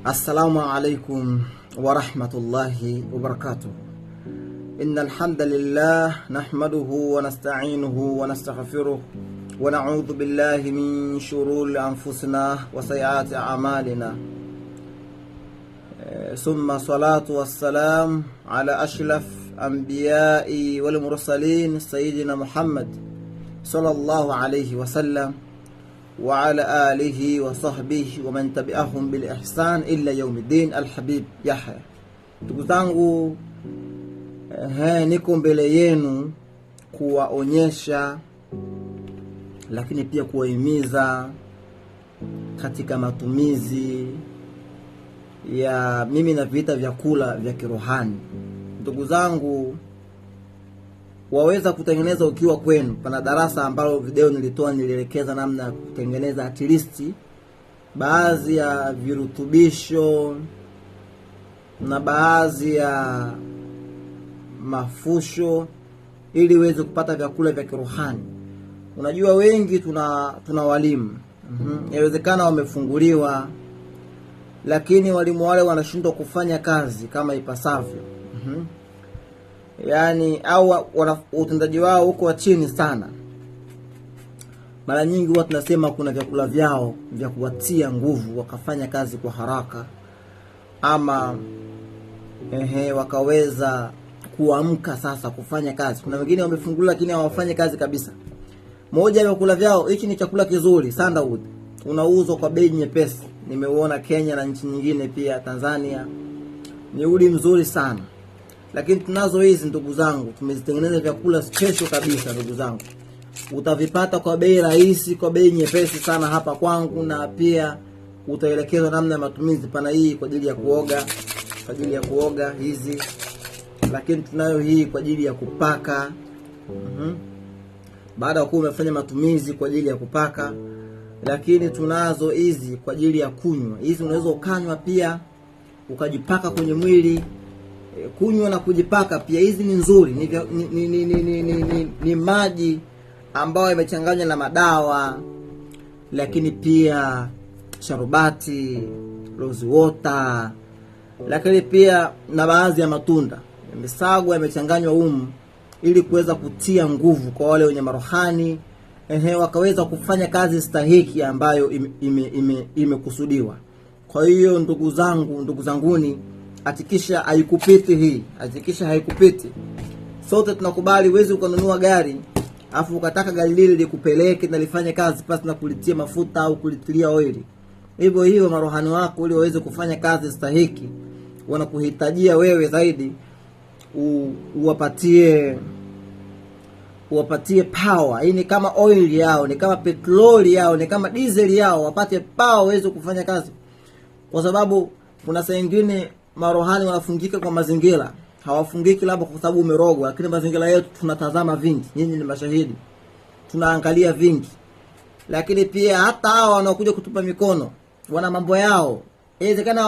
السلام عليكم ورحمة الله وبركاته. إن الحمد لله نحمده ونستعينه ونستغفره ونعوذ بالله من شرور أنفسنا وسيئات أعمالنا، ثم صلاة والسلام على أشرف أنبياء والمرسلين سيدنا محمد صلى الله عليه وسلم وعلى آله وصحبه ومن تبعهم بالإحسان إلا يوم الدين. الحبيب Yahya. Ndugu zangu, niko mbele yenu kuwaonyesha lakini pia kuwahimiza katika matumizi ya mimi na vita vyakula vya kirohani. Ndugu zangu, waweza kutengeneza ukiwa kwenu. Pana darasa ambalo video nilielekeza namna ya kutengeneza at least baadhi ya virutubisho na baadhi ya mafusho ili uweze kupata vyakula vya kirohani. Unajua wengi tuna walimu. Inawezekana wamefunguliwa, lakini walimu wale wanashindwa kufanya kazi kama ipasavyo. Yaani au utendaji wao uko wa chini sana. Mara nyingi huwa tunasema kuna vyakula vyao vya kuwatia nguvu wakafanya kazi kwa haraka, ama wakaweza kuamka sasa kufanya kazi. Kuna wengine wamefunguliwa lakini hawafanyi kazi kabisa. Moja ya vyakula vyao, hichi ni chakula kizuri, sandalwood. Unauzwa kwa bei nyepesi. Nimeuona Kenya na nchi nyingine pia, Tanzania. Ni uli mzuri sana. Lakini tunazo hizi ndugu zangu, tumezitengeneza vyakula special kabisa ndugu zangu. Utavipata kwa bei rahisi, kwa bei nyepesi sana hapa kwangu, na pia utaelekezwa namna ya matumizi. Pana hii kwa ajili ya kuoga, hizi. Lakini tunayo hii kwa ajili ya kupaka. Baada ya kuwa umefanya matumizi kwa ajili ya kupaka. Lakini tunazo hizi kwa ajili ya kunywa. Hizi unaweza ukanywa pia ukajipaka kwenye mwili. Kunywa na kujipaka pia. Hizi ni nzuri. Ni maji ambayo yamechanganywa na madawa, lakini pia sharubati, rose water, lakini pia na baadhi ya matunda yamesagwa, yamechanganywa ili kuweza kutia nguvu kwa wale wenye marohani, wakaweza kufanya kazi stahiki ambayo imekusudiwa. Kwa hiyo ndugu zanguni, hakikisha haikupiti hii. Hakikisha haikupiti. Sote tunakubali uweze ukanunua gari afu ukataka gari lile likupeleke na lifanye kazi pasi na kulitia mafuta au kulitilia oili. Hivyo marohani wako ili waweze kufanya kazi stahiki, wanakuhitajia wewe zaidi uwapatie power. Hii ni kama oil yao, ni kama petroli yao, ni kama diesel yao, wapate power waweze kufanya kazi. Kwa sababu kuna saa nyingine marohani wanafungika kwa mazingira. Hawafungiki labda kwa sababu umerogwa, lakini mazingira yetu tunatazama vingi. Nyinyi ni mashahidi. Tunaangalia vingi. Lakini pia hata hao wanaokuja kutupa mikono wana mambo yao. Inawezekana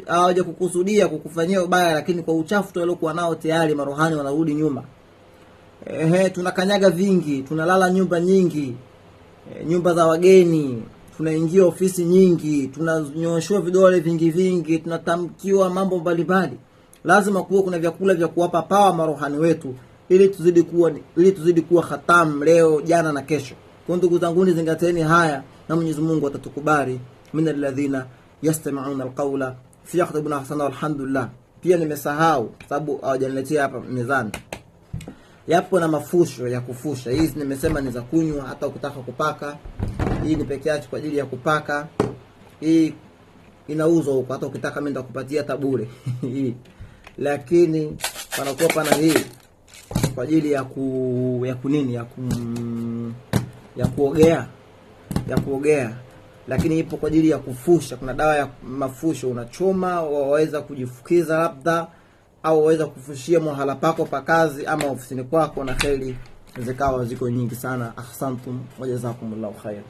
hawajakukusudia kukufanyia ubaya, lakini kwa uchafu tu waliokuwa nao tayari marohani wanarudi nyuma. Tunakanyaga vingi, tunalala nyumba nyingi, nyumba za wageni, tunaingia ofisi nyingi, tunanyoshwa vidole vingi, tunatamkiwa mambo mbalimbali. Lazima kuwa kuna vyakula vya kuwapa power marohani wetu ili tuzidi kuwa khatam leo, jana na kesho. Kwa ndugu zangu, zingateni haya na Mwenyezi Mungu atatukubali. Min alladhina yastami'una alqawla fayakhtabuna ahsana. Alhamdulillah. Pia nimesahau sababu hawajaniletea hapa mezani. Yapo na mafusho ya kufusha. Hizi nimesema ni za kunywa, hata ukitaka kupaka. Hii ni peke yake kwa ajili ya kupaka. Hii inauzwa huko, hata ukitaka mimi nitakupatia tabure. Lakini panakuwa pana hii kwa ajili ya kuogea. Lakini ipo kwa ajili ya kufusha. Kuna dawa ya mafusho unachoma, waweza kujifukiza labda, au waweza kufushia mahala pako pa kazi ama ofisini kwako, na kheri zikawa ziko nyingi sana. Ahsantum wa jazakumullahu khair.